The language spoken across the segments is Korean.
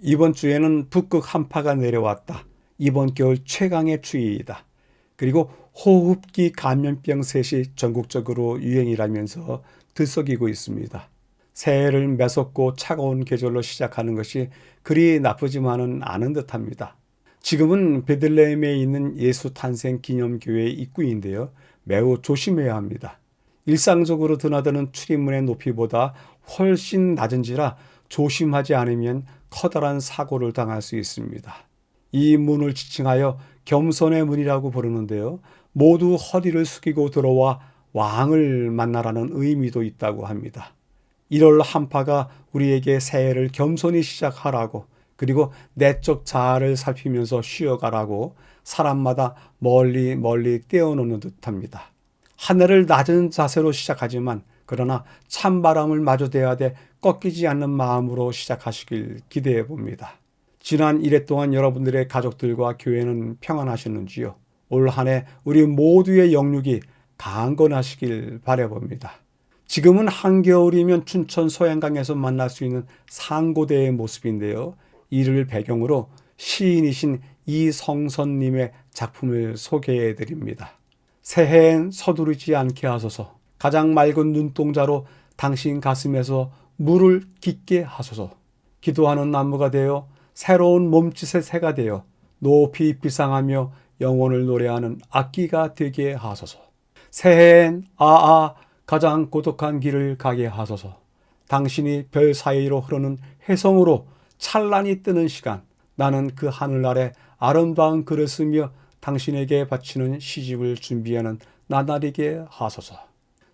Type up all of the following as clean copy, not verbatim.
이번 주에는 북극 한파가 내려왔다. 이번 겨울 최강의 추위이다. 그리고 호흡기 감염병 셋이 전국적으로 유행이라면서 들썩이고 있습니다. 새해를 매섭고 차가운 계절로 시작하는 것이 그리 나쁘지만은 않은 듯합니다. 지금은 베들레헴에 있는 예수 탄생 기념교회 입구인데요. 매우 조심해야 합니다. 일상적으로 드나드는 출입문의 높이보다 훨씬 낮은지라 조심하지 않으면 커다란 사고를 당할 수 있습니다. 이 문을 지칭하여 겸손의 문이라고 부르는데요. 모두 허리를 숙이고 들어와 왕을 만나라는 의미도 있다고 합니다. 1월 한파가 우리에게 새해를 겸손히 시작하라고, 그리고 내적 자아를 살피면서 쉬어가라고 사람마다 멀리 멀리 떼어놓는 듯합니다. 한 해를 낮은 자세로 시작하지만 그러나 찬바람을 마주 대하되 꺾이지 않는 마음으로 시작하시길 기대해 봅니다. 지난 1회 동안 여러분들의 가족들과 교회는 평안하셨는지요? 올 한 해 우리 모두의 영육이 강건하시길 바라봅니다. 지금은 한겨울이면 춘천 소양강에서 만날 수 있는 상고대의 모습인데요. 이를 배경으로 시인이신 이성선님의 작품을 소개해 드립니다. 새해엔 서두르지 않게 하소서. 가장 맑은 눈동자로 당신 가슴에서 물을 깊게 하소서. 기도하는 나무가 되어 새로운 몸짓의 새가 되어 높이 비상하며 영혼을 노래하는 악기가 되게 하소서. 새해엔 가장 고독한 길을 가게 하소서. 당신이 별 사이로 흐르는 혜성으로 찬란히 뜨는 시간, 나는 그 하늘 아래 아름다운 글을 쓰며 당신에게 바치는 시집을 준비하는 나날이게 하소서.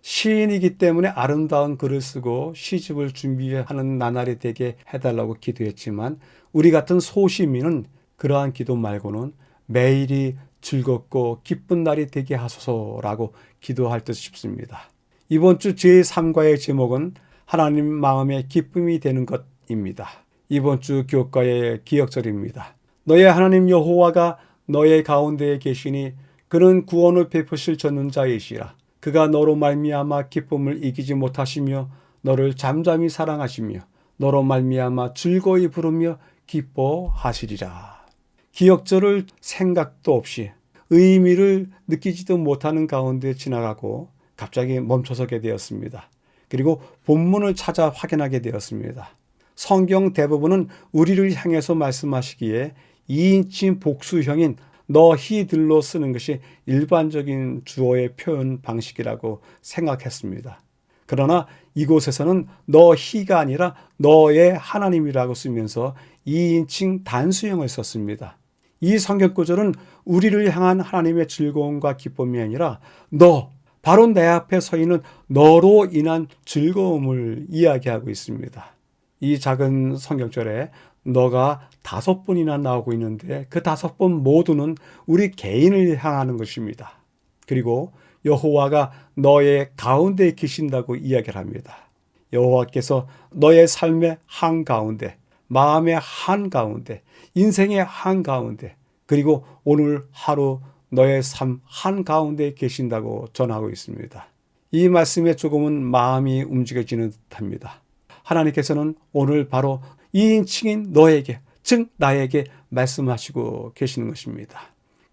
시인이기 때문에 아름다운 글을 쓰고 시집을 준비하는 나날이 되게 해달라고 기도했지만 우리 같은 소시민은 그러한 기도 말고는 매일이 즐겁고 기쁜 날이 되게 하소서라고 기도할 듯 싶습니다. 이번 주 제3과의 제목은 하나님 마음의 기쁨이 되는 것입니다. 이번 주 교과의 기억절입니다. 너의 하나님 여호와가 너의 가운데에 계시니 그는 구원을 베푸실 전능자이시라. 그가 너로 말미암아 기쁨을 이기지 못하시며 너를 잠잠히 사랑하시며 너로 말미암아 즐거이 부르며 기뻐하시리라. 기억절을 생각도 없이 의미를 느끼지도 못하는 가운데 지나가고 갑자기 멈춰서게 되었습니다. 그리고 본문을 찾아 확인하게 되었습니다. 성경 대부분은 우리를 향해서 말씀하시기에 2인칭 복수형인 너희들로 쓰는 것이 일반적인 주어의 표현 방식이라고 생각했습니다. 그러나 이곳에서는 너희가 아니라 너의 하나님이라고 쓰면서 2인칭 단수형을 썼습니다. 이 성경 구절은 우리를 향한 하나님의 즐거움과 기쁨이 아니라 바로 내 앞에 서 있는 너로 인한 즐거움을 이야기하고 있습니다. 이 작은 성경절에 너가 5번이나 나오고 있는데 그 5번 모두는 우리 개인을 향하는 것입니다. 그리고 여호와가 너의 가운데 계신다고 이야기를 합니다. 여호와께서 너의 삶의 한가운데, 마음의 한가운데, 인생의 한가운데, 그리고 오늘 하루 너의 삶 한가운데 계신다고 전하고 있습니다. 이 말씀에 조금은 마음이 움직여지는 듯합니다. 하나님께서는 오늘 바로 2인칭인 너에게, 즉 나에게 말씀하시고 계시는 것입니다.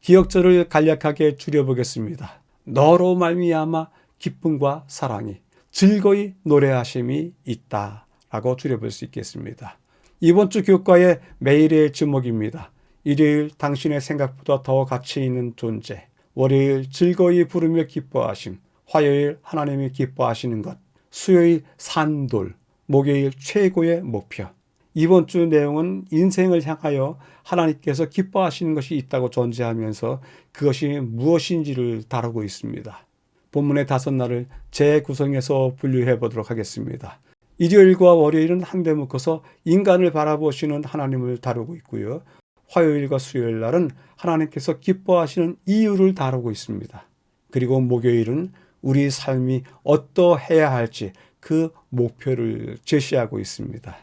기억절을 간략하게 줄여보겠습니다. 너로 말미암아 기쁨과 사랑이 즐거이 노래하심이 있다라고 줄여볼 수 있겠습니다. 이번 주 교과의 매일의 제목입니다. 일요일 당신의 생각보다 더 가치 있는 존재, 월요일 즐거이 부르며 기뻐하심, 화요일 하나님이 기뻐하시는 것, 수요일 산돌, 목요일 최고의 목표. 이번 주 내용은 인생을 향하여 하나님께서 기뻐하시는 것이 있다고 전제하면서 그것이 무엇인지를 다루고 있습니다. 본문의 5날을 재구성해서 분류해 보도록 하겠습니다. 일요일과 월요일은 한데 묶어서 인간을 바라보시는 하나님을 다루고 있고요. 화요일과 수요일 날은 하나님께서 기뻐하시는 이유를 다루고 있습니다. 그리고 목요일은 우리 삶이 어떠해야 할지 그 목표를 제시하고 있습니다.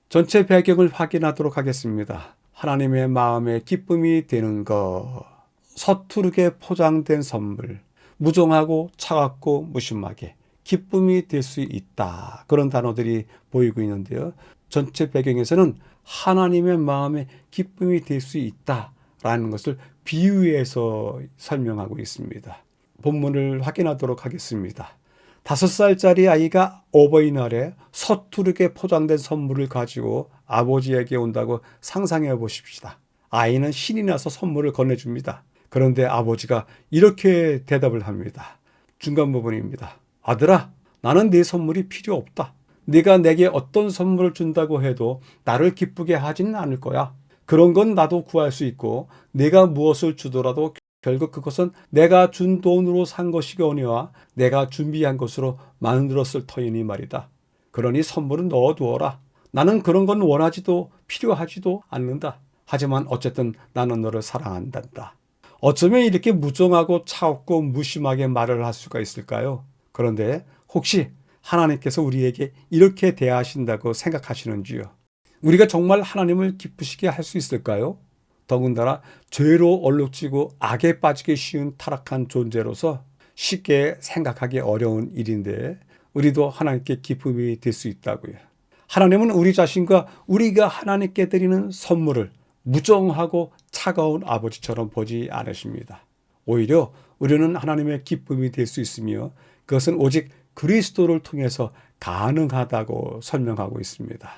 전체 배경을 확인하도록 하겠습니다. 하나님의 마음에 기쁨이 되는 것, 서투르게 포장된 선물, 무정하고 차갑고 무심하게 기쁨이 될 수 있다. 그런 단어들이 보이고 있는데요. 전체 배경에서는 하나님의 마음에 기쁨이 될 수 있다라는 것을 비유해서 설명하고 있습니다. 본문을 확인하도록 하겠습니다. 5살짜리 아이가 어버이날에 서투르게 포장된 선물을 가지고 아버지에게 온다고 상상해 보십시다. 아이는 신이 나서 선물을 건네줍니다. 그런데 아버지가 이렇게 대답을 합니다. 중간 부분입니다. 아들아, 나는 네 선물이 필요 없다. 네가 내게 어떤 선물을 준다고 해도 나를 기쁘게 하지는 않을 거야. 그런 건 나도 구할 수 있고 네가 무엇을 주더라도 결국 그것은 내가 준 돈으로 산 것이거니와 내가 준비한 것으로 만들었을 터이니 말이다. 그러니 선물은 넣어두어라. 나는 그런 건 원하지도 필요하지도 않는다. 하지만 어쨌든 나는 너를 사랑한단다. 어쩌면 이렇게 무정하고 차갑고 무심하게 말을 할 수가 있을까요? 그런데 혹시 하나님께서 우리에게 이렇게 대하신다고 생각하시는지요? 우리가 정말 하나님을 기쁘시게 할 수 있을까요? 더군다나 죄로 얼룩지고 악에 빠지기 쉬운 타락한 존재로서 쉽게 생각하기 어려운 일인데 우리도 하나님께 기쁨이 될 수 있다고요. 하나님은 우리 자신과 우리가 하나님께 드리는 선물을 무정하고 차가운 아버지처럼 보지 않으십니다. 오히려 우리는 하나님의 기쁨이 될 수 있으며 그것은 오직 그리스도를 통해서 가능하다고 설명하고 있습니다.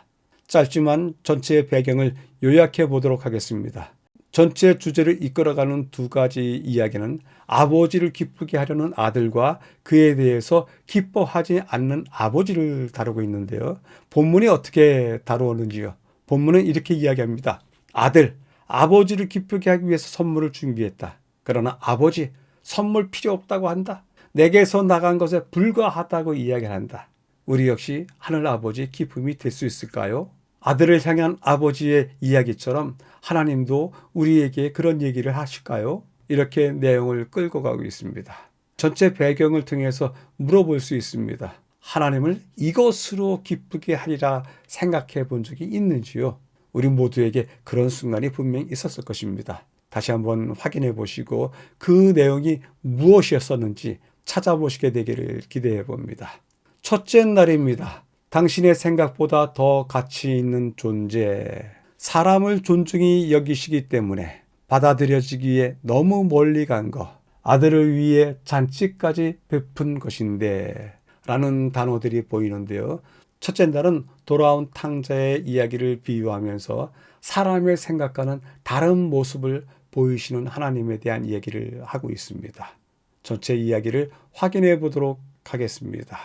짧지만 전체의 배경을 요약해 보도록 하겠습니다. 전체 주제를 이끌어가는 두 가지 이야기는 아버지를 기쁘게 하려는 아들과 그에 대해서 기뻐하지 않는 아버지를 다루고 있는데요. 본문이 어떻게 다루었는지요? 본문은 이렇게 이야기합니다. 아들, 아버지를 기쁘게 하기 위해서 선물을 준비했다. 그러나 아버지, 선물 필요 없다고 한다. 내게서 나간 것에 불과하다고 이야기를 한다. 우리 역시 하늘 아버지의 기쁨이 될 수 있을까요? 아들을 향한 아버지의 이야기처럼 하나님도 우리에게 그런 얘기를 하실까요? 이렇게 내용을 끌고 가고 있습니다. 전체 배경을 통해서 물어볼 수 있습니다. 하나님을 이것으로 기쁘게 하리라 생각해 본 적이 있는지요? 우리 모두에게 그런 순간이 분명히 있었을 것입니다. 다시 한번 확인해 보시고 그 내용이 무엇이었었는지 찾아보시게 되기를 기대해 봅니다. 첫째 날입니다. 당신의 생각보다 더 가치 있는 존재. 사람을 존중히 여기시기 때문에 받아들여지기에 너무 멀리 간 것. 아들을 위해 잔치까지 베푼 것인데 라는 단어들이 보이는데요. 첫째 날은 돌아온 탕자의 이야기를 비유하면서 사람의 생각과는 다른 모습을 보이시는 하나님에 대한 이야기를 하고 있습니다. 전체 이야기를 확인해 보도록 하겠습니다.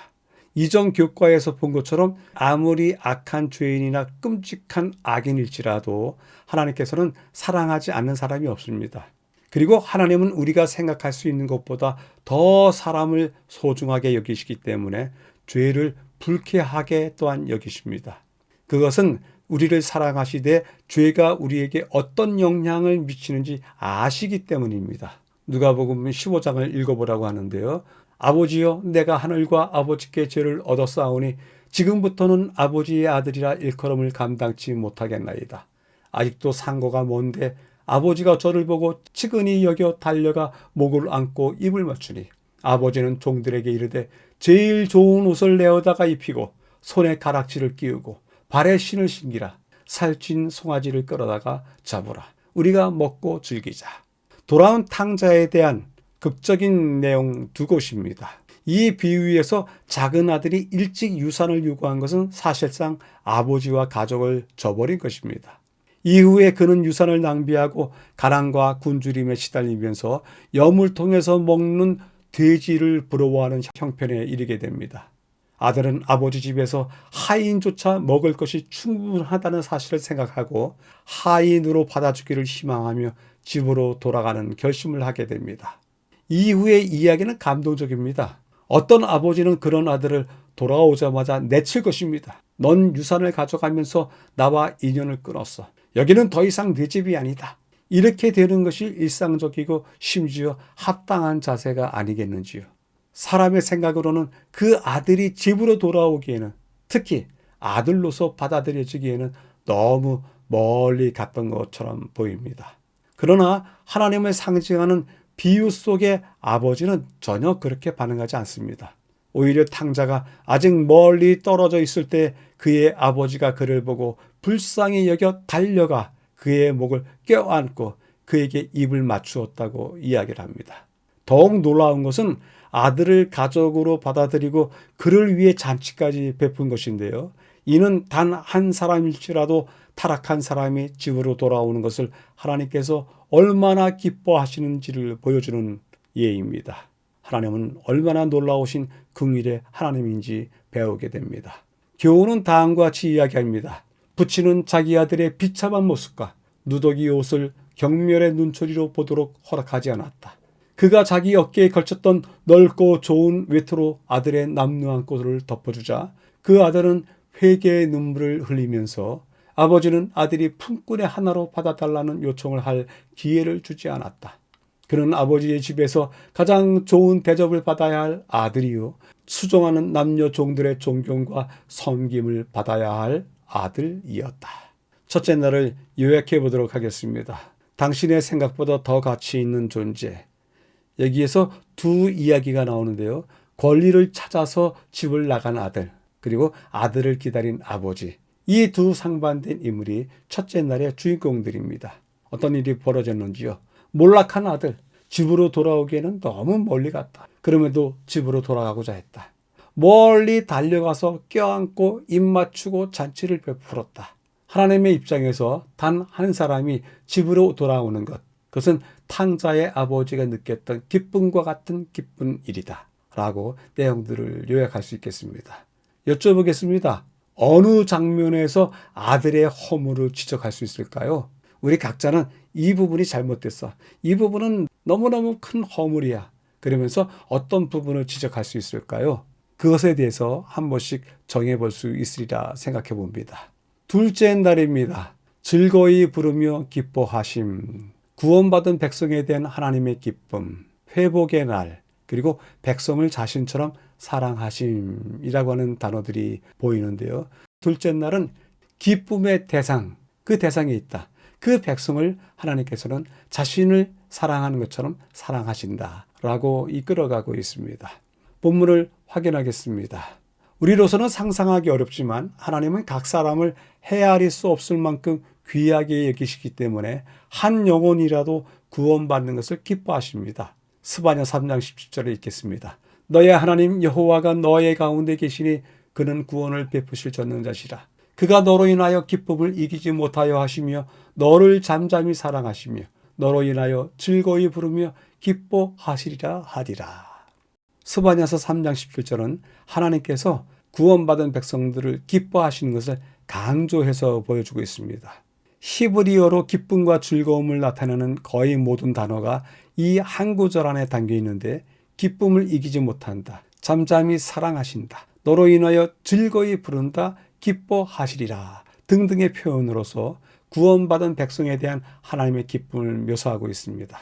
이전 교과에서 본 것처럼 아무리 악한 죄인이나 끔찍한 악인일지라도 하나님께서는 사랑하지 않는 사람이 없습니다. 그리고 하나님은 우리가 생각할 수 있는 것보다 더 사람을 소중하게 여기시기 때문에 죄를 불쾌하게 또한 여기십니다. 그것은 우리를 사랑하시되 죄가 우리에게 어떤 영향을 미치는지 아시기 때문입니다. 누가복음 15장을 읽어보라고 하는데요. 아버지여, 내가 하늘과 아버지께 죄를 얻었사오니 지금부터는 아버지의 아들이라 일컬음을 감당치 못하겠나이다. 아직도 상고가 먼데 아버지가 저를 보고 측은히 여겨 달려가 목을 안고 입을 맞추니 아버지는 종들에게 이르되 제일 좋은 옷을 내어다가 입히고 손에 가락지를 끼우고 발에 신을 신기라. 살찐 송아지를 끌어다가 잡으라. 우리가 먹고 즐기자. 돌아온 탕자에 대한 극적인 내용 두 곳입니다. 이 비유에서 작은 아들이 일찍 유산을 요구한 것은 사실상 아버지와 가족을 저버린 것입니다. 이후에 그는 유산을 낭비하고 가난과 굶주림에 시달리면서 여물통에서 먹는 돼지를 부러워하는 형편에 이르게 됩니다. 아들은 아버지 집에서 하인조차 먹을 것이 충분하다는 사실을 생각하고 하인으로 받아주기를 희망하며 집으로 돌아가는 결심을 하게 됩니다. 이후의 이야기는 감동적입니다. 어떤 아버지는 그런 아들을 돌아오자마자 내칠 것입니다. 넌 유산을 가져가면서 나와 인연을 끊었어. 여기는 더 이상 네 집이 아니다. 이렇게 되는 것이 일상적이고 심지어 합당한 자세가 아니겠는지요. 사람의 생각으로는 그 아들이 집으로 돌아오기에는, 특히 아들로서 받아들여지기에는 너무 멀리 갔던 것처럼 보입니다. 그러나 하나님을 상징하는 비유 속의 아버지는 전혀 그렇게 반응하지 않습니다. 오히려 탕자가 아직 멀리 떨어져 있을 때 그의 아버지가 그를 보고 불쌍히 여겨 달려가 그의 목을 껴안고 그에게 입을 맞추었다고 이야기를 합니다. 더욱 놀라운 것은 아들을 가족으로 받아들이고 그를 위해 잔치까지 베푼 것인데요. 이는 단 한 사람일지라도 타락한 사람이 집으로 돌아오는 것을 하나님께서 얼마나 기뻐하시는지를 보여주는 예입니다. 하나님은 얼마나 놀라우신 긍휼의 하나님인지 배우게 됩니다. 교훈은 다음과 같이 이야기합니다. 부친은 자기 아들의 비참한 모습과 누더기 옷을 경멸의 눈초리로 보도록 허락하지 않았다. 그가 자기 어깨에 걸쳤던 넓고 좋은 외투로 아들의 남루한 꼴을 덮어주자 그 아들은 회개의 눈물을 흘리면서 아버지는 아들이 품꾼의 하나로 받아달라는 요청을 할 기회를 주지 않았다. 그는 아버지의 집에서 가장 좋은 대접을 받아야 할 아들이요, 수종하는 남녀 종들의 존경과 섬김을 받아야 할 아들이었다. 첫째 날을 요약해 보도록 하겠습니다. 당신의 생각보다 더 가치 있는 존재. 여기에서 두 이야기가 나오는데요. 권리를 찾아서 집을 나간 아들, 그리고 아들을 기다린 아버지. 이 두 상반된 인물이 첫째 날의 주인공들입니다. 어떤 일이 벌어졌는지요. 몰락한 아들, 집으로 돌아오기에는 너무 멀리 갔다. 그럼에도 집으로 돌아가고자 했다. 멀리 달려가서 껴안고 입 맞추고 잔치를 베풀었다. 하나님의 입장에서 단 한 사람이 집으로 돌아오는 것, 그것은 탕자의 아버지가 느꼈던 기쁨과 같은 기쁜 일이다 라고 내용들을 요약할 수 있겠습니다. 여쭤보겠습니다. 어느 장면에서 아들의 허물을 지적할 수 있을까요? 우리 각자는 이 부분이 잘못됐어, 이 부분은 너무너무 큰 허물이야, 그러면서 어떤 부분을 지적할 수 있을까요? 그것에 대해서 한 번씩 정해볼 수 있으리라 생각해 봅니다. 둘째 날입니다. 즐거이 부르며 기뻐하심. 구원받은 백성에 대한 하나님의 기쁨, 회복의 날, 그리고 백성을 자신처럼 사랑하심이라고 하는 단어들이 보이는데요. 둘째 날은 기쁨의 대상, 그 대상에 있다. 그 백성을 하나님께서는 자신을 사랑하는 것처럼 사랑하신다라고 이끌어가고 있습니다. 본문을 확인하겠습니다. 우리로서는 상상하기 어렵지만 하나님은 각 사람을 헤아릴 수 없을 만큼 귀하게 여기시기 때문에 한 영혼이라도 구원받는 것을 기뻐하십니다. 스바냐 3장 17절에 읽겠습니다. 너의 하나님 여호와가 너의 가운데 계시니 그는 구원을 베푸실 전능자시라. 그가 너로 인하여 기쁨을 이기지 못하여 하시며 너를 잠잠히 사랑하시며 너로 인하여 즐거이 부르며 기뻐하시리라 하리라. 스바냐서 3장 17절은 하나님께서 구원받은 백성들을 기뻐하시는 것을 강조해서 보여주고 있습니다. 히브리어로 기쁨과 즐거움을 나타내는 거의 모든 단어가 이 한 구절 안에 담겨 있는데, 기쁨을 이기지 못한다, 잠잠히 사랑하신다, 너로 인하여 즐거이 부른다, 기뻐하시리라 등등의 표현으로서 구원받은 백성에 대한 하나님의 기쁨을 묘사하고 있습니다.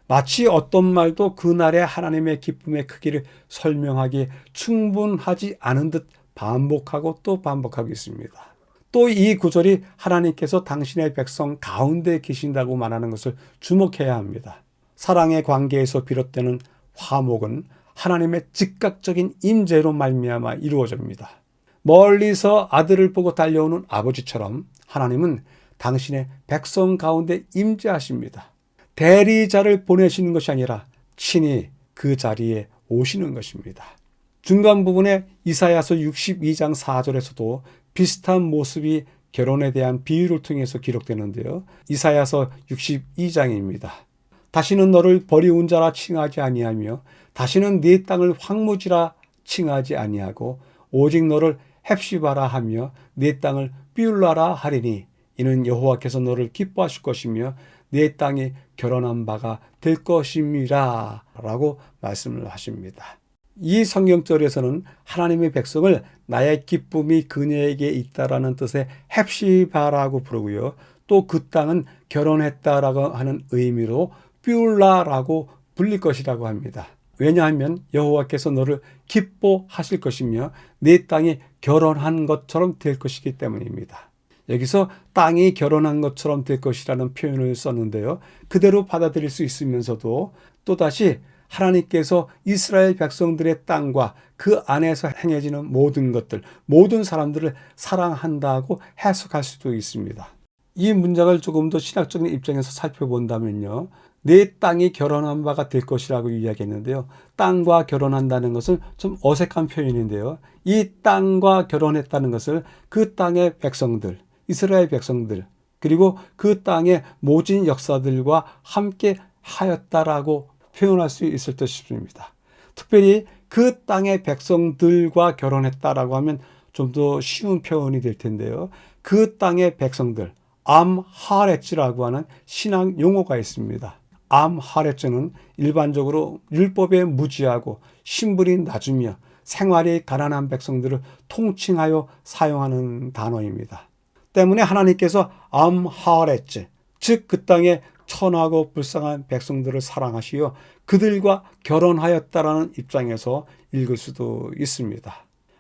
마치 어떤 말도 그날의 하나님의 기쁨의 크기를 설명하기에 충분하지 않은 듯 반복하고 또 반복하고 있습니다. 또 이 구절이 하나님께서 당신의 백성 가운데 계신다고 말하는 것을 주목해야 합니다. 사랑의 관계에서 비롯되는 화목은 하나님의 즉각적인 임재로 말미암아 이루어집니다. 멀리서 아들을 보고 달려오는 아버지처럼 하나님은 당신의 백성 가운데 임재하십니다. 대리자를 보내시는 것이 아니라 친히 그 자리에 오시는 것입니다. 중간 부분에 이사야서 62장 4절에서도 비슷한 모습이 결혼에 대한 비유를 통해서 기록되는데요. 이사야서 62장입니다. 다시는 너를 버리운 자라 칭하지 아니하며 다시는 네 땅을 황무지라 칭하지 아니하고 오직 너를 헵시바라 하며 네 땅을 비울라라 하리니 이는 여호와께서 너를 기뻐하실 것이며 네 땅이 결혼한 바가 될 것임이라 라고 말씀을 하십니다. 이 성경절에서는 하나님의 백성을 나의 기쁨이 그녀에게 있다라는 뜻의 헵시바라고 부르고요. 또 그 땅은 결혼했다라고 하는 의미로 뷰라라고 불릴 것이라고 합니다. 왜냐하면 여호와께서 너를 기뻐하실 것이며 네 땅이 결혼한 것처럼 될 것이기 때문입니다. 여기서 땅이 결혼한 것처럼 될 것이라는 표현을 썼는데요. 그대로 받아들일 수 있으면서도 또다시 하나님께서 이스라엘 백성들의 땅과 그 안에서 행해지는 모든 것들, 모든 사람들을 사랑한다고 해석할 수도 있습니다. 이 문장을 조금 더 신학적인 입장에서 살펴본다면요. 내 땅이 결혼한 바가 될 것이라고 이야기했는데요. 땅과 결혼한다는 것은 좀 어색한 표현인데요. 이 땅과 결혼했다는 것을 그 땅의 백성들, 이스라엘 백성들, 그리고 그 땅의 모진 역사들과 함께 하였다라고 표현할 수 있을 듯 싶습니다. 특별히 그 땅의 백성들과 결혼했다라고 하면 좀 더 쉬운 표현이 될 텐데요. 그 땅의 백성들, 암하렛즈라고 하는 신앙 용어가 있습니다. 암하렛즈는 일반적으로 율법에 무지하고 신분이 낮으며 생활이 가난한 백성들을 통칭하여 사용하는 단어입니다. 때문에 하나님께서 암하렛즈, 즉 그 땅에 천하고 불쌍한 백성들을 사랑하시어 그들과 결혼하였다라는 입장에서 읽을 수도 있습니다.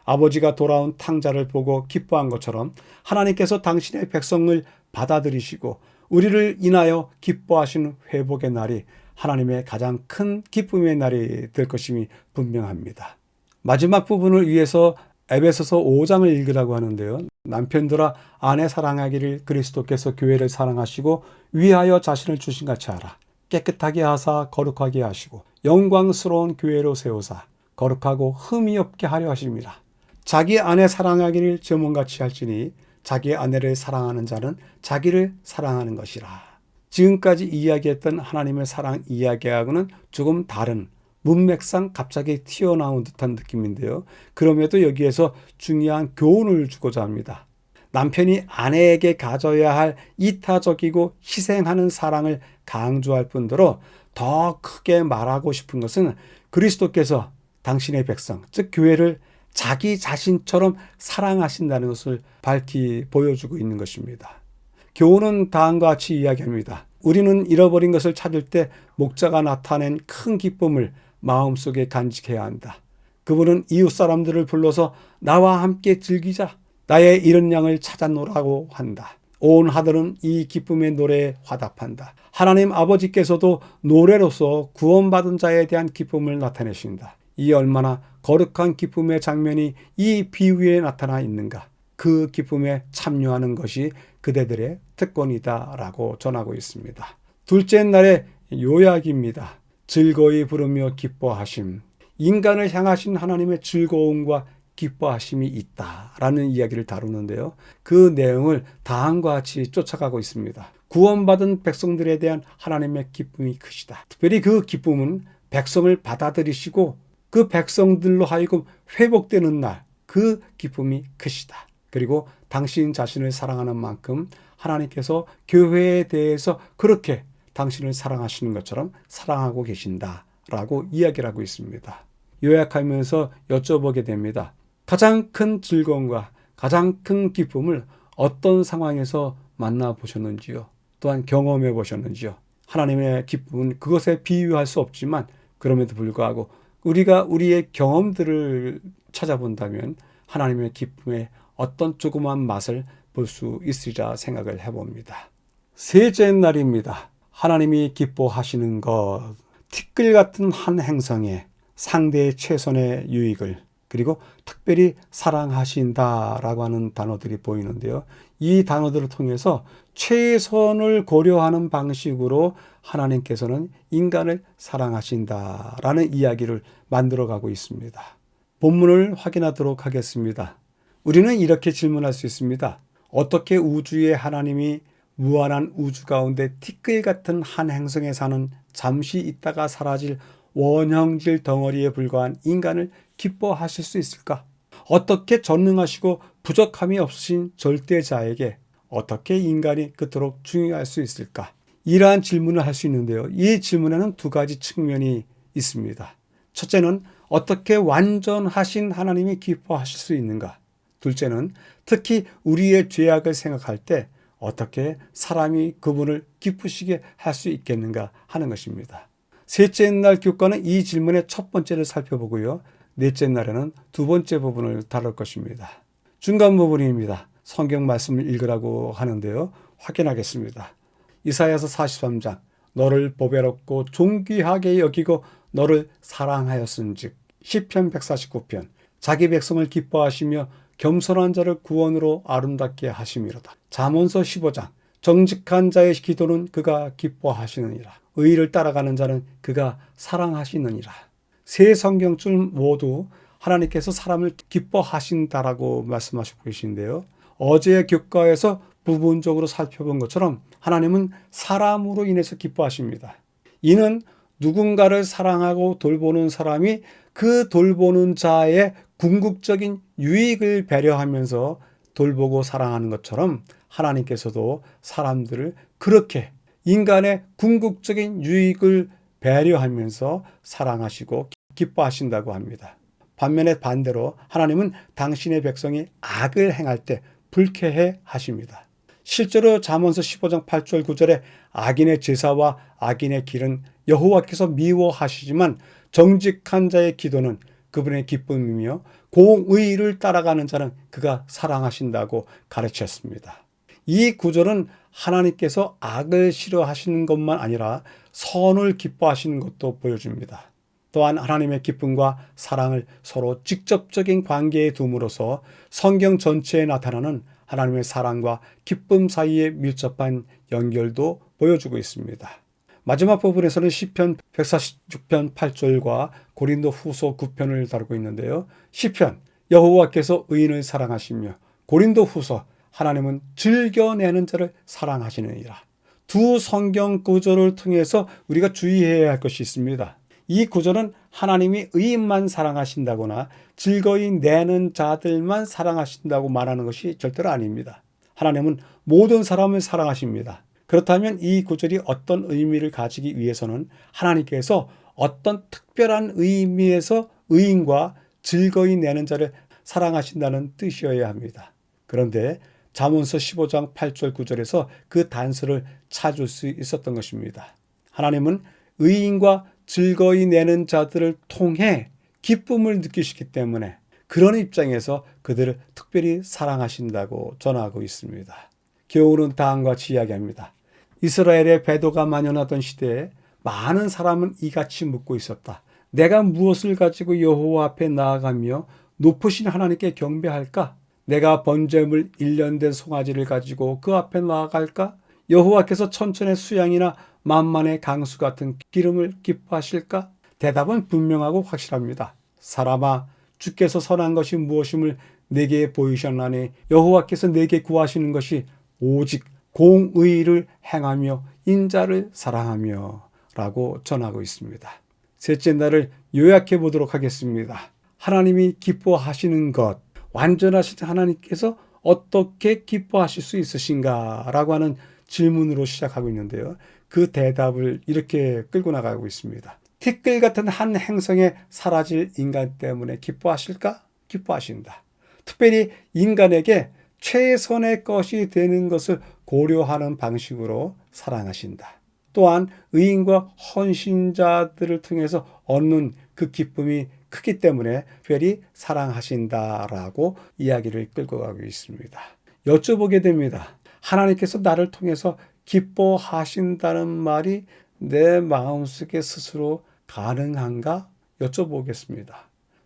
아버지가 돌아온 탕자를 보고 기뻐한 것처럼 하나님께서 당신의 백성을 받아들이시고 우리를 인하여 기뻐하시는 회복의 날이 하나님의 가장 큰 기쁨의 날이 될 것임이 분명합니다. 마지막 부분을 위해서 에베소서 5장을 읽으라고 하는데요. 남편들아 아내 사랑하기를 그리스도께서 교회를 사랑하시고 위하여 자신을 주신 같이 하라. 깨끗하게 하사 거룩하게 하시고 영광스러운 교회로 세우사 거룩하고 흠이 없게 하려 하심이라. 자기 아내 사랑하기를 저먼같이 할지니 자기 아내를 사랑하는 자는 자기를 사랑하는 것이라. 지금까지 이야기했던 하나님의 사랑 이야기하고는 조금 다른 문맥상 갑자기 튀어나온 듯한 느낌인데요. 그럼에도 여기에서 중요한 교훈을 주고자 합니다. 남편이 아내에게 가져야 할 이타적이고 희생하는 사랑을 강조할 뿐더러 더 크게 말하고 싶은 것은 그리스도께서 당신의 백성, 즉 교회를 자기 자신처럼 사랑하신다는 것을 밝히 보여주고 있는 것입니다. 교훈은 다음과 같이 이야기합니다. 우리는 잃어버린 것을 찾을 때 목자가 나타낸 큰 기쁨을 마음속에 간직해야 한다. 그분은 이웃 사람들을 불러서 나와 함께 즐기자. 나의 잃은 양을 찾아노라고 한다. 온 하늘은 이 기쁨의 노래에 화답한다. 하나님 아버지께서도 노래로서 구원받은 자에 대한 기쁨을 나타내신다. 이 얼마나 거룩한 기쁨의 장면이 이 비유에 나타나 있는가. 그 기쁨에 참여하는 것이 그대들의 특권이다라고 전하고 있습니다. 둘째 날의 요약입니다. 즐거이 부르며 기뻐하심. 인간을 향하신 하나님의 즐거움과 기뻐하심이 있다라는 이야기를 다루는데요. 그 내용을 다음과 같이 쫓아가고 있습니다. 구원받은 백성들에 대한 하나님의 기쁨이 크시다. 특별히 그 기쁨은 백성을 받아들이시고 그 백성들로 하여금 회복되는 날, 그 기쁨이 크시다. 그리고 당신 자신을 사랑하는 만큼 하나님께서 교회에 대해서 그렇게 당신을 사랑하시는 것처럼 사랑하고 계신다라고 이야기를 하고 있습니다. 요약하면서 여쭤보게 됩니다. 가장 큰 즐거움과 가장 큰 기쁨을 어떤 상황에서 만나보셨는지요? 또한 경험해 보셨는지요? 하나님의 기쁨은 그것에 비유할 수 없지만 그럼에도 불구하고 우리가 우리의 경험들을 찾아본다면 하나님의 기쁨의 어떤 조그만 맛을 볼 수 있으리라 생각을 해봅니다. 셋째 날입니다. 하나님이 기뻐하시는 것, 티끌 같은 한 행성에 상대의 최선의 유익을 그리고 특별히 사랑하신다라고 하는 단어들이 보이는데요. 이 단어들을 통해서 최선을 고려하는 방식으로 하나님께서는 인간을 사랑하신다라는 이야기를 만들어가고 있습니다. 본문을 확인하도록 하겠습니다. 우리는 이렇게 질문할 수 있습니다. 어떻게 우주의 하나님이 무한한 우주 가운데 티끌 같은 한 행성에 사는 잠시 있다가 사라질 원형질 덩어리에 불과한 인간을 기뻐하실 수 있을까? 어떻게 전능하시고 부족함이 없으신 절대자에게 어떻게 인간이 그토록 중요할 수 있을까? 이러한 질문을 할 수 있는데요. 이 질문에는 두 가지 측면이 있습니다. 첫째는 어떻게 완전하신 하나님이 기뻐하실 수 있는가? 둘째는 특히 우리의 죄악을 생각할 때 어떻게 사람이 그분을 기쁘시게 할 수 있겠는가 하는 것입니다. 셋째 날 교과는 이 질문의 첫 번째를 살펴보고요. 넷째 날에는 두 번째 부분을 다룰 것입니다. 중간 부분입니다. 성경 말씀을 읽으라고 하는데요. 확인하겠습니다. 이사야서 43장 너를 보배롭고 존귀하게 여기고 너를 사랑하였은즉. 시편 149편. 자기 백성을 기뻐하시며 겸손한 자를 구원으로 아름답게 하심이로다. 잠언서 15장. 정직한 자의 기도는 그가 기뻐하시느니라. 의를 따라가는 자는 그가 사랑하시느니라. 세 성경줄 모두 하나님께서 사람을 기뻐하신다라고 말씀하시고 계신데요. 어제의 교과에서 부분적으로 살펴본 것처럼 하나님은 사람으로 인해서 기뻐하십니다. 이는 누군가를 사랑하고 돌보는 사람이 그 돌보는 자의 궁극적인 유익을 배려하면서 돌보고 사랑하는 것처럼 하나님께서도 사람들을 그렇게 인간의 궁극적인 유익을 배려하면서 사랑하시고 기뻐하신다고 합니다. 반면에 반대로 하나님은 당신의 백성이 악을 행할 때 불쾌해 하십니다. 실제로 잠언서 15장 8절 9절에 악인의 제사와 악인의 길은 여호와께서 미워하시지만 정직한 자의 기도는 그분의 기쁨이며 공의를 따라가는 자는 그가 사랑하신다고 가르쳤습니다. 이 구절은 하나님께서 악을 싫어하시는 것만 아니라 선을 기뻐하시는 것도 보여줍니다. 또한 하나님의 기쁨과 사랑을 서로 직접적인 관계에 둠으로써 성경 전체에 나타나는 하나님의 사랑과 기쁨 사이의 밀접한 연결도 보여주고 있습니다. 마지막 부분에서는 시편 146편 8절과 고린도 후서 9편을 다루고 있는데요. 시편, 여호와께서 의인을 사랑하시며 고린도 후서, 하나님은 즐겨내는 자를 사랑하시느니라. 두 성경 구절을 통해서 우리가 주의해야 할 것이 있습니다. 이 구절은 하나님이 의인만 사랑하신다거나 즐거이 내는 자들만 사랑하신다고 말하는 것이 절대로 아닙니다. 하나님은 모든 사람을 사랑하십니다. 그렇다면 이 구절이 어떤 의미를 가지기 위해서는 하나님께서 어떤 특별한 의미에서 의인과 즐거이 내는 자를 사랑하신다는 뜻이어야 합니다. 그런데 잠언서 15장 8절 9절에서 그 단서를 찾을 수 있었던 것입니다. 하나님은 의인과 즐거이 내는 자들을 통해 기쁨을 느끼시기 때문에 그런 입장에서 그들을 특별히 사랑하신다고 전하고 있습니다. 교훈은 다음과 같이 이야기합니다. 이스라엘의 배도가 만연하던 시대에 많은 사람은 이같이 묻고 있었다. 내가 무엇을 가지고 여호와 앞에 나아가며 높으신 하나님께 경배할까? 내가 번제물 1년 된 송아지를 가지고 그 앞에 나아갈까? 여호와께서 천천의 수양이나 만만의 강수 같은 기름을 기뻐하실까? 대답은 분명하고 확실합니다. 사람아, 주께서 선한 것이 무엇임을 내게 보이셨나니 여호와께서 내게 구하시는 것이 오직 공의를 행하며 인자를 사랑하며 라고 전하고 있습니다. 셋째 날을 요약해 보도록 하겠습니다. 하나님이 기뻐하시는 것, 완전하신 하나님께서 어떻게 기뻐하실 수 있으신가? 라고 하는 질문으로 시작하고 있는데요. 그 대답을 이렇게 끌고 나가고 있습니다. 티끌 같은 한 행성에 사라질 인간 때문에 기뻐하실까? 기뻐하신다. 특별히 인간에게 최선의 것이 되는 것을 고려하는 방식으로 사랑하신다. 또한 의인과 헌신자들을 통해서 얻는 그 기쁨이 크기 때문에 특별히 사랑하신다라고 이야기를 끌고 가고 있습니다. 여쭤보게 됩니다. 하나님께서 나를 통해서 기뻐하신다는 말이 내 마음속에 스스로 가능한가? 여쭤보겠습니다.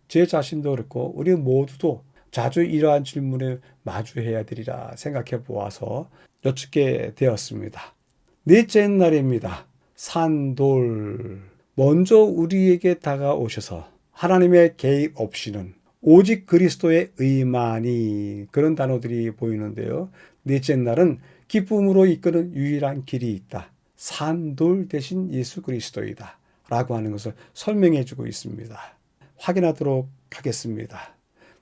제 자신도 그렇고 우리 모두도 자주 이러한 질문에 마주해야 되리라 생각해 보아서 여쭙게 되었습니다. 넷째 날입니다. 산돌. 먼저 우리에게 다가오셔서 하나님의 개입 없이는 오직 그리스도의 의만이, 그런 단어들이 보이는데요. 넷째 날은 기쁨으로 이끄는 유일한 길이 있다. 산돌 대신 예수 그리스도이다. 라고 하는 것을 설명해 주고 있습니다. 확인하도록 하겠습니다.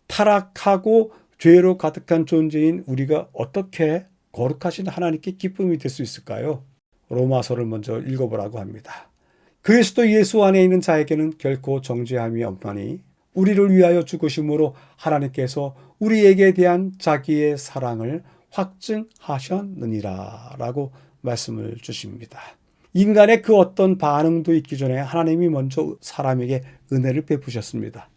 타락하고 죄로 가득한 존재인 우리가 어떻게 거룩하신 하나님께 기쁨이 될 수 있을까요? 로마서를 먼저 읽어보라고 합니다. 그리스도 예수 안에 있는 자에게는 결코 정죄함이 없나니 우리를 위하여 죽으심으로 하나님께서 우리에게 대한 자기의 사랑을 확증하셨느니라 라고 말씀을 주십니다. 인간의 그 어떤 반응도 있기 전에 하나님이 먼저 사람에게 은혜를 베푸셨습니다.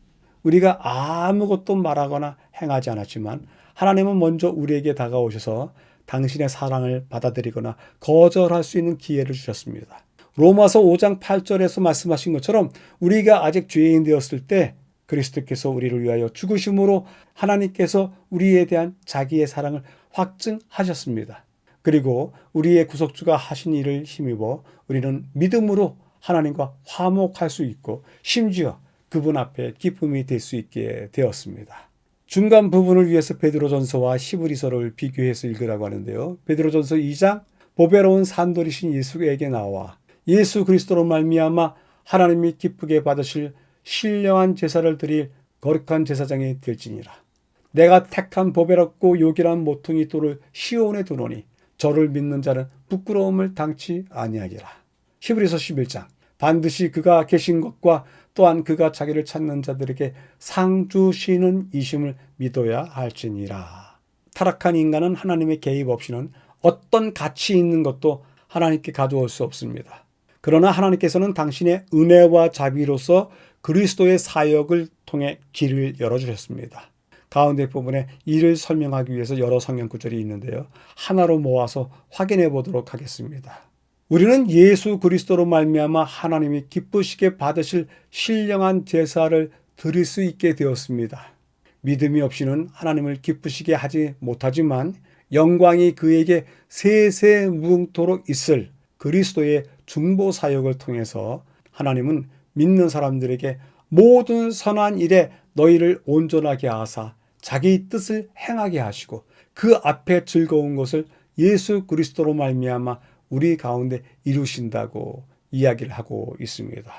우리가 아무것도 말하거나 행하지 않았지만 하나님은 먼저 우리에게 다가오셔서 당신의 사랑을 받아들이거나 거절할 수 있는 기회를 주셨습니다. 로마서 5장 8절에서 말씀하신 것처럼 우리가 아직 죄인 되었을 때 그리스도께서 우리를 위하여 죽으심으로 하나님께서 우리에 대한 자기의 사랑을 확증하셨습니다. 그리고 우리의 구속주가 하신 일을 힘입어 우리는 믿음으로 하나님과 화목할 수 있고 심지어 그분 앞에 기쁨이 될 수 있게 되었습니다. 중간 부분을 위해서 베드로전서와 히브리서를 비교해서 읽으라고 하는데요. 베드로전서 2장 보배로운 산돌이신 예수에게 나와 예수 그리스도로 말미암아 하나님이 기쁘게 받으실 신령한 제사를 드릴 거룩한 제사장이 될지니라. 내가 택한 보배롭고 요긴한 모퉁이 돌을 시온에 두노니 저를 믿는 자는 부끄러움을 당치 아니하리라. 히브리서 11장 반드시 그가 계신 것과 또한 그가 자기를 찾는 자들에게 상 주시는 이심을 믿어야 할지니라. 타락한 인간은 하나님의 개입 없이는 어떤 가치 있는 것도 하나님께 가져올 수 없습니다. 그러나 하나님께서는 당신의 은혜와 자비로서 그리스도의 사역을 통해 길을 열어주셨습니다. 가운데 부분에 이를 설명하기 위해서 여러 성경 구절이 있는데요. 하나로 모아서 확인해 보도록 하겠습니다. 우리는 예수 그리스도로 말미암아 하나님이 기쁘시게 받으실 신령한 제사를 드릴 수 있게 되었습니다. 믿음이 없이는 하나님을 기쁘시게 하지 못하지만 영광이 그에게 세세무궁토록 있을 그리스도의 중보 사역을 통해서 하나님은 믿는 사람들에게 모든 선한 일에 너희를 온전하게 하사 자기 뜻을 행하게 하시고 그 앞에 즐거운 것을 예수 그리스도로 말미암아 우리 가운데 이루신다고 이야기를 하고 있습니다.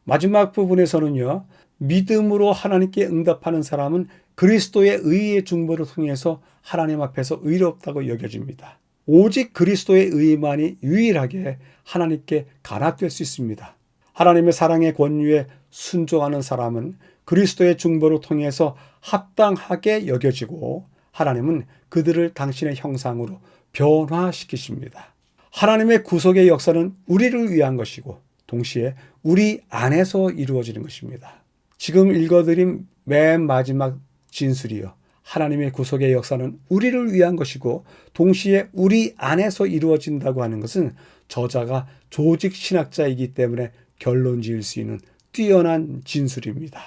마지막 부분에서는요. 믿음으로 하나님께 응답하는 사람은 그리스도의 의의 중보를 통해서 하나님 앞에서 의롭다고 여겨집니다. 오직 그리스도의 의만이 유일하게 하나님께 간합될 수 있습니다. 하나님의 사랑의 권유에 순종하는 사람은 그리스도의 중보를 통해서 합당하게 여겨지고 하나님은 그들을 당신의 형상으로 변화시키십니다. 하나님의 구속의 역사는 우리를 위한 것이고 동시에 우리 안에서 이루어지는 것입니다. 지금 읽어드린 맨 마지막 진술이요. 하나님의 구속의 역사는 우리를 위한 것이고 동시에 우리 안에서 이루어진다고 하는 것은 저자가 조직 신학자이기 때문에 결론 지을 수 있는 뛰어난 진술입니다.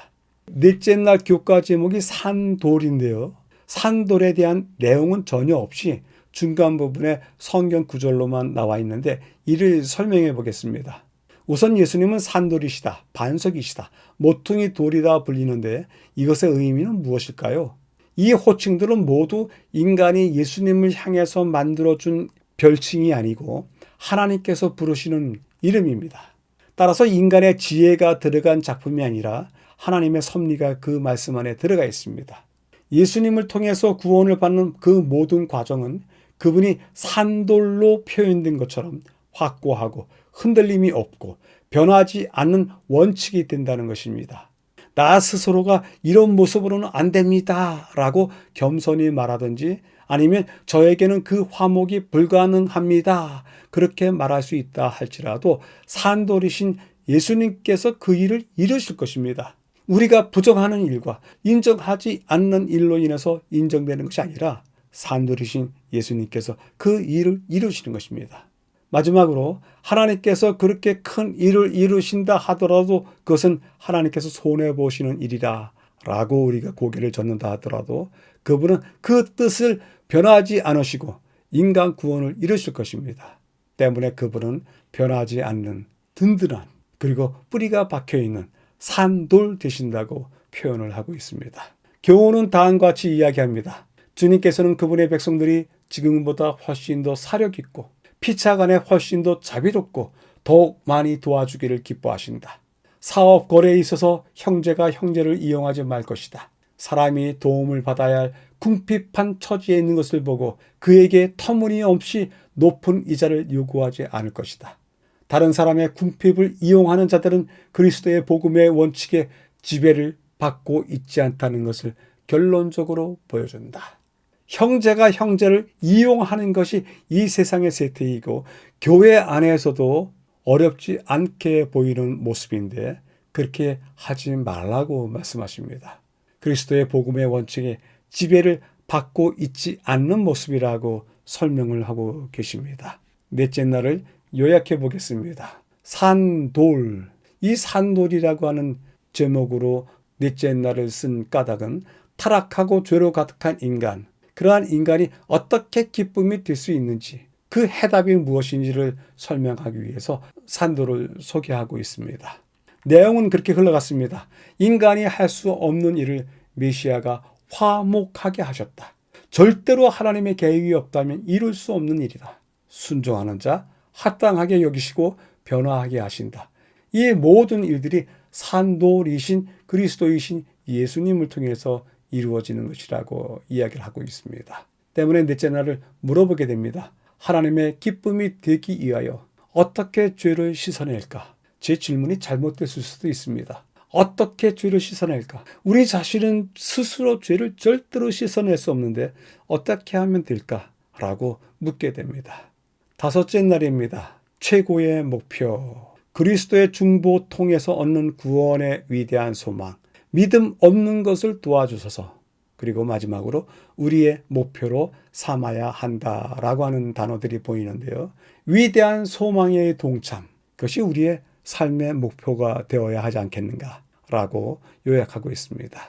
넷째 날 교과 제목이 산돌인데요. 산돌에 대한 내용은 전혀 없이 중간 부분에 성경 구절로만 나와 있는데 이를 설명해 보겠습니다. 우선 예수님은 산돌이시다, 반석이시다, 모퉁이 돌이다 불리는데 이것의 의미는 무엇일까요? 이 호칭들은 모두 인간이 예수님을 향해서 만들어준 별칭이 아니고 하나님께서 부르시는 이름입니다. 따라서 인간의 지혜가 들어간 작품이 아니라 하나님의 섭리가 그 말씀 안에 들어가 있습니다. 예수님을 통해서 구원을 받는 그 모든 과정은 그분이 산돌로 표현된 것처럼 확고하고 흔들림이 없고 변하지 않는 원칙이 된다는 것입니다. 나 스스로가 이런 모습으로는 안 됩니다 라고 겸손히 말하든지 아니면 저에게는 그 화목이 불가능합니다 그렇게 말할 수 있다 할지라도 산돌이신 예수님께서 그 일을 이루실 것입니다. 우리가 부정하는 일과 인정하지 않는 일로 인해서 인정되는 것이 아니라 산돌이신 예수님께서 그 일을 이루시는 것입니다. 마지막으로 하나님께서 그렇게 큰 일을 이루신다 하더라도 그것은 하나님께서 손해보시는 일이다 라고 우리가 고개를 젓는다 하더라도 그분은 그 뜻을 변하지 않으시고 인간 구원을 이루실 것입니다. 때문에 그분은 변하지 않는 든든한 그리고 뿌리가 박혀있는 산돌 되신다고 표현을 하고 있습니다. 교훈은 다음과 같이 이야기합니다. 주님께서는 그분의 백성들이 지금보다 훨씬 더 사력 있고 피차간에 훨씬 더 자비롭고 더욱 많이 도와주기를 기뻐하신다. 사업 거래에 있어서 형제가 형제를 이용하지 말 것이다. 사람이 도움을 받아야 할 궁핍한 처지에 있는 것을 보고 그에게 터무니없이 높은 이자를 요구하지 않을 것이다. 다른 사람의 궁핍을 이용하는 자들은 그리스도의 복음의 원칙에 지배를 받고 있지 않다는 것을 결론적으로 보여준다. 형제가 형제를 이용하는 것이 이 세상의 세태이고 교회 안에서도 어렵지 않게 보이는 모습인데 그렇게 하지 말라고 말씀하십니다. 그리스도의 복음의 원칙에 지배를 받고 있지 않는 모습이라고 설명을 하고 계십니다. 넷째 날을 요약해 보겠습니다. 산돌. 이 산돌이라고 하는 제목으로 넷째 날을 쓴 까닭은 타락하고 죄로 가득한 인간, 그러한 인간이 어떻게 기쁨이 될 수 있는지, 그 해답이 무엇인지를 설명하기 위해서 산돌을 소개하고 있습니다. 내용은 그렇게 흘러갔습니다. 인간이 할 수 없는 일을 메시아가 화목하게 하셨다. 절대로 하나님의 계획이 없다면 이룰 수 없는 일이다. 순종하는 자 합당하게 여기시고 변화하게 하신다. 이 모든 일들이 산돌이신 그리스도이신 예수님을 통해서 이루어지는 것이라고 이야기를 하고 있습니다. 때문에 넷째 날을 물어보게 됩니다. 하나님의 기쁨이 되기 위하여 어떻게 죄를 씻어낼까? 제 질문이 잘못됐을 수도 있습니다. 어떻게 죄를 씻어낼까? 우리 자신은 스스로 죄를 절대로 씻어낼 수 없는데 어떻게 하면 될까? 라고 묻게 됩니다. 다섯째 날입니다. 최고의 목표. 그리스도의 중보 통해서 얻는 구원의 위대한 소망. 믿음 없는 것을 도와주소서. 그리고 마지막으로 우리의 목표로 삼아야 한다라고 하는 단어들이 보이는데요. 위대한 소망의 동참. 그것이 우리의 삶의 목표가 되어야 하지 않겠는가라고 요약하고 있습니다.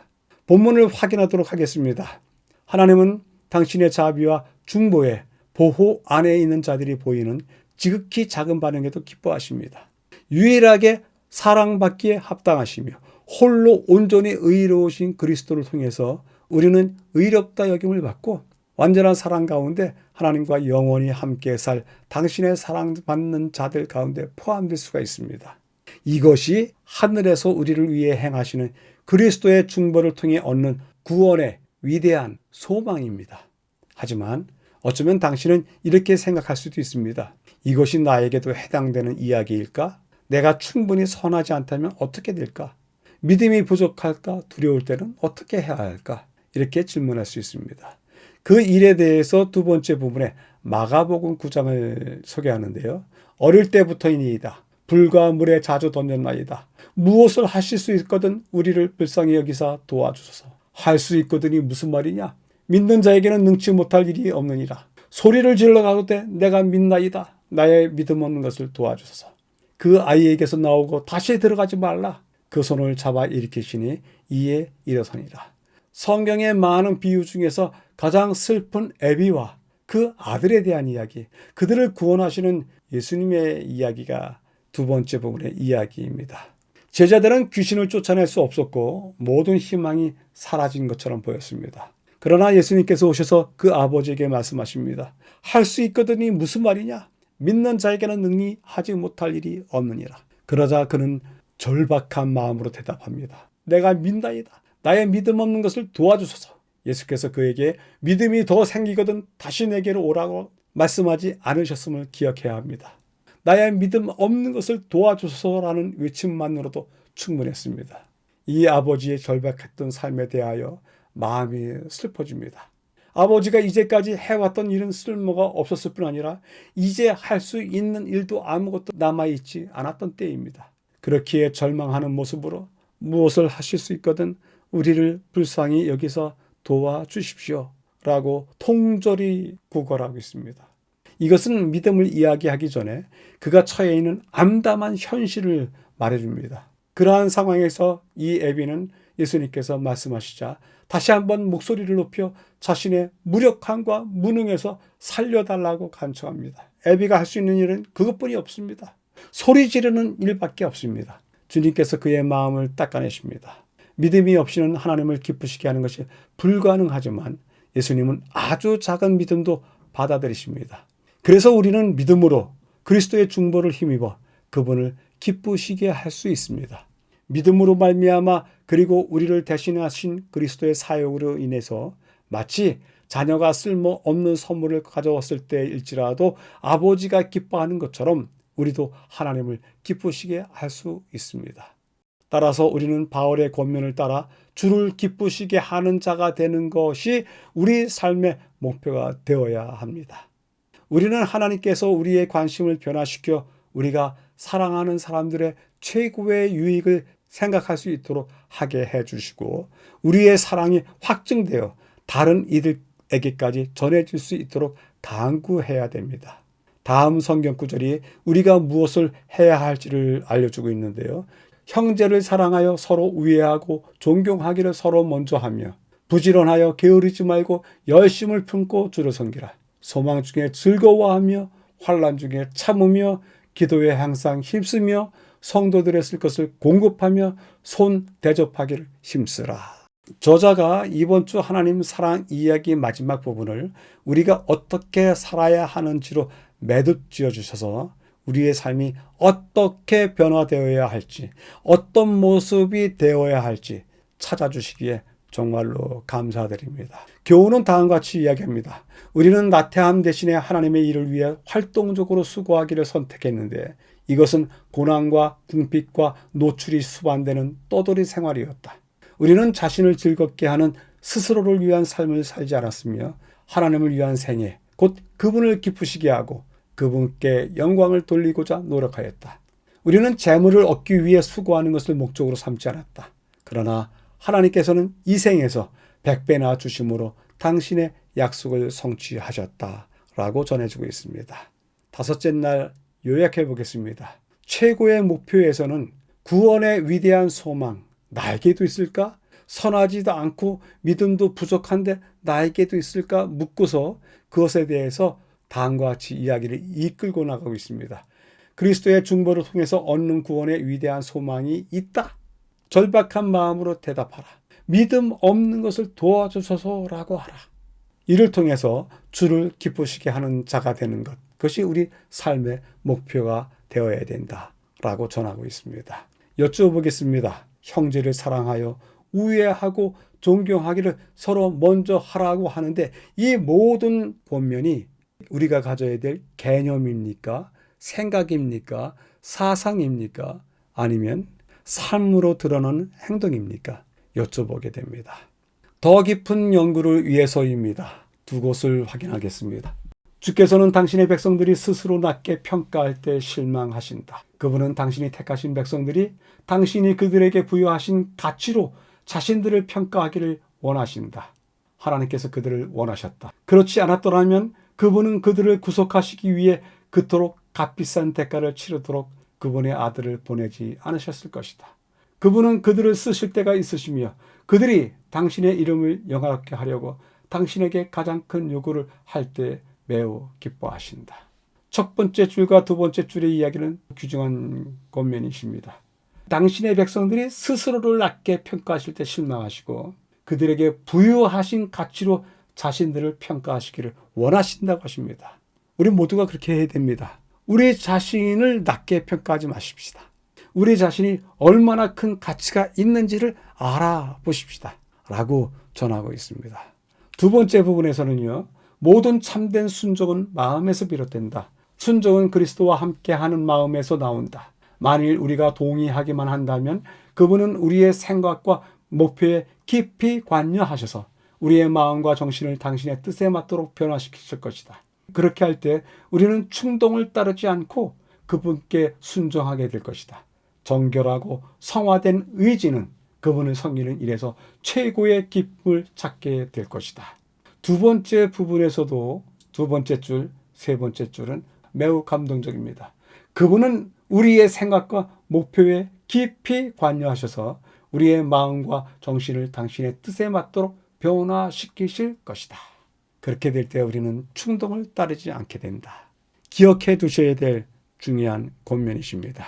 본문을 확인하도록 하겠습니다. 하나님은 당신의 자비와 중보의 보호 안에 있는 자들이 보이는 지극히 작은 반응에도 기뻐하십니다. 유일하게 사랑받기에 합당하시며 홀로 온전히 의로우신 그리스도를 통해서 우리는 의롭다 여김을 받고 완전한 사랑 가운데 하나님과 영원히 함께 살 당신의 사랑받는 자들 가운데 포함될 수가 있습니다. 이것이 하늘에서 우리를 위해 행하시는 그리스도의 중보를 통해 얻는 구원의 위대한 소망입니다. 하지만 어쩌면 당신은 이렇게 생각할 수도 있습니다. 이것이 나에게도 해당되는 이야기일까? 내가 충분히 선하지 않다면 어떻게 될까? 믿음이 부족할까? 두려울 때는 어떻게 해야 할까? 이렇게 질문할 수 있습니다. 그 일에 대해서 두 번째 부분에 마가복음 9장을 소개하는데요. 어릴 때부터이니이다. 불과 물에 자주 던졌나이다. 무엇을 하실 수 있거든 우리를 불쌍히 여기사 도와주소서. 할 수 있거든이 무슨 말이냐? 믿는 자에게는 능치 못할 일이 없느니라. 소리를 질러 가로되 내가 믿나이다. 나의 믿음 없는 것을 도와주소서. 그 아이에게서 나오고 다시 들어가지 말라. 그 손을 잡아 일으키시니 이에 일어서니라. 성경의 많은 비유 중에서 가장 슬픈 애비와 그 아들에 대한 이야기, 그들을 구원하시는 예수님의 이야기가 두 번째 부분의 이야기입니다. 제자들은 귀신을 쫓아낼 수 없었고 모든 희망이 사라진 것처럼 보였습니다. 그러나 예수님께서 오셔서 그 아버지에게 말씀하십니다. 할 수 있거든이 무슨 말이냐? 믿는 자에게는 능히 하지 못할 일이 없느니라. 그러자 그는 절박한 마음으로 대답합니다. 내가 믿나이다. 나의 믿음 없는 것을 도와주소서. 예수께서 그에게 믿음이 더 생기거든 다시 내게로 오라고 말씀하지 않으셨음을 기억해야 합니다. 나의 믿음 없는 것을 도와주소서라는 외침만으로도 충분했습니다. 이 아버지의 절박했던 삶에 대하여 마음이 슬퍼집니다. 아버지가 이제까지 해왔던 일은 쓸모가 없었을 뿐 아니라 이제 할 수 있는 일도 아무것도 남아있지 않았던 때입니다. 그렇기에 절망하는 모습으로 무엇을 하실 수 있거든 우리를 불쌍히 여기서 도와주십시오 라고 통절히 구걸하고 있습니다. 이것은 믿음을 이야기하기 전에 그가 처해 있는 암담한 현실을 말해줍니다. 그러한 상황에서 이 애비는 예수님께서 말씀하시자 다시 한번 목소리를 높여 자신의 무력함과 무능에서 살려달라고 간청합니다. 애비가 할 수 있는 일은 그것뿐이 없습니다. 소리 지르는 일밖에 없습니다. 주님께서 그의 마음을 닦아내십니다. 믿음이 없이는 하나님을 기쁘시게 하는 것이 불가능하지만 예수님은 아주 작은 믿음도 받아들이십니다. 그래서 우리는 믿음으로 그리스도의 중보를 힘입어 그분을 기쁘시게 할 수 있습니다. 믿음으로 말미암아 그리고 우리를 대신하신 그리스도의 사역으로 인해서 마치 자녀가 쓸모없는 선물을 가져왔을 때일지라도 아버지가 기뻐하는 것처럼 우리도 하나님을 기쁘시게 할 수 있습니다. 따라서 우리는 바울의 권면을 따라 주를 기쁘시게 하는 자가 되는 것이 우리 삶의 목표가 되어야 합니다. 우리는 하나님께서 우리의 관심을 변화시켜 우리가 사랑하는 사람들의 최고의 유익을 생각할 수 있도록 하게 해주시고 우리의 사랑이 확증되어 다른 이들에게까지 전해질 수 있도록 강구해야 됩니다. 다음 성경 구절이 우리가 무엇을 해야 할지를 알려주고 있는데요. 형제를 사랑하여 서로 우애하고 존경하기를 서로 먼저 하며 부지런하여 게으르지 말고 열심을 품고 주를 섬기라. 소망 중에 즐거워하며 환난 중에 참으며 기도에 항상 힘쓰며 성도들의 쓸 것을 공급하며 손 대접하기를 힘쓰라. 저자가 이번 주 하나님 사랑 이야기 마지막 부분을 우리가 어떻게 살아야 하는지로 매듭 지어주셔서 우리의 삶이 어떻게 변화되어야 할지, 어떤 모습이 되어야 할지 찾아주시기에 정말로 감사드립니다. 교훈은 다음과 같이 이야기합니다. 우리는 나태함 대신에 하나님의 일을 위해 활동적으로 수고하기를 선택했는데 이것은 고난과 궁핍과 노출이 수반되는 떠돌이 생활이었다. 우리는 자신을 즐겁게 하는 스스로를 위한 삶을 살지 않았으며 하나님을 위한 생애, 곧 그분을 기쁘시게 하고 그분께 영광을 돌리고자 노력하였다. 우리는 재물을 얻기 위해 수고하는 것을 목적으로 삼지 않았다. 그러나 하나님께서는 이 생에서 100배나 주심으로 당신의 약속을 성취하셨다라고 전해주고 있습니다. 다섯째 날 요약해 보겠습니다. 최고의 목표에서는 구원의 위대한 소망, 나에게도 있을까? 선하지도 않고 믿음도 부족한데 나에게도 있을까? 묻고서 그것에 대해서 다음과 같이 이야기를 이끌고 나가고 있습니다. 그리스도의 중보를 통해서 얻는 구원의 위대한 소망이 있다. 절박한 마음으로 대답하라. 믿음 없는 것을 도와주소서라고 하라. 이를 통해서 주를 기쁘시게 하는 자가 되는 것. 그것이 우리 삶의 목표가 되어야 된다라고 전하고 있습니다. 여쭤보겠습니다. 형제를 사랑하여 우애하고 존경하기를 서로 먼저 하라고 하는데 이 모든 본면이 우리가 가져야 될 개념입니까? 생각입니까? 사상입니까? 아니면 삶으로 드러나는 행동입니까? 여쭤보게 됩니다. 더 깊은 연구를 위해서입니다. 두 곳을 확인하겠습니다. 주께서는 당신의 백성들이 스스로 낮게 평가할 때 실망하신다. 그분은 당신이 택하신 백성들이 당신이 그들에게 부여하신 가치로 자신들을 평가하기를 원하신다. 하나님께서 그들을 원하셨다. 그렇지 않았더라면 그분은 그들을 구속하시기 위해 그토록 값비싼 대가를 치르도록 그분의 아들을 보내지 않으셨을 것이다. 그분은 그들을 쓰실 때가 있으시며 그들이 당신의 이름을 영화롭게 하려고 당신에게 가장 큰 요구를 할 때 매우 기뻐하신다. 첫 번째 줄과 두 번째 줄의 이야기는 귀중한 권면이십니다. 당신의 백성들이 스스로를 낮게 평가하실 때 실망하시고 그들에게 부여하신 가치로 자신들을 평가하시기를 원하신다고 하십니다. 우리 모두가 그렇게 해야 됩니다. 우리 자신을 낮게 평가하지 마십시다. 우리 자신이 얼마나 큰 가치가 있는지를 알아보십시다. 라고 전하고 있습니다. 두 번째 부분에서는요. 모든 참된 순종은 마음에서 비롯된다. 순종은 그리스도와 함께하는 마음에서 나온다. 만일 우리가 동의하기만 한다면 그분은 우리의 생각과 목표에 깊이 관여하셔서 우리의 마음과 정신을 당신의 뜻에 맞도록 변화시키실 것이다. 그렇게 할 때 우리는 충동을 따르지 않고 그분께 순종하게 될 것이다. 정결하고 성화된 의지는 그분을 섬기는 일에서 최고의 기쁨을 찾게 될 것이다. 두 번째 부분에서도 두 번째 줄, 세 번째 줄은 매우 감동적입니다. 그분은 우리의 생각과 목표에 깊이 관여하셔서 우리의 마음과 정신을 당신의 뜻에 맞도록 변화시키실 것이다. 그렇게 될 때 우리는 충동을 따르지 않게 된다. 기억해 두셔야 될 중요한 권면이십니다.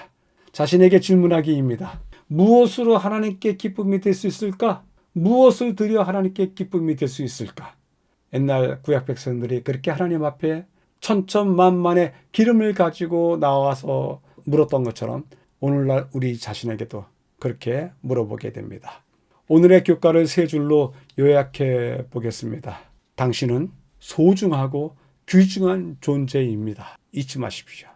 자신에게 질문하기입니다. 무엇으로 하나님께 기쁨이 될 수 있을까? 무엇을 드려 하나님께 기쁨이 될 수 있을까? 옛날 구약 백성들이 그렇게 하나님 앞에 천천만만의 기름을 가지고 나와서 물었던 것처럼 오늘날 우리 자신에게도 그렇게 물어보게 됩니다. 오늘의 교과를 세 줄로 요약해 보겠습니다. 당신은 소중하고 귀중한 존재입니다. 잊지 마십시오.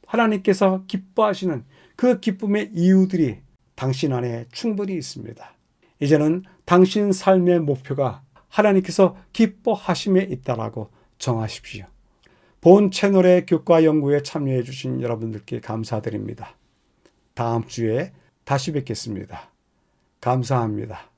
하나님께서 기뻐하시는 그 기쁨의 이유들이 당신 안에 충분히 있습니다. 이제는 당신 삶의 목표가 하나님께서 기뻐하심에 있다라고 정하십시오. 본 채널의 교과 연구에 참여해 주신 여러분들께 감사드립니다. 다음 주에 다시 뵙겠습니다. 감사합니다.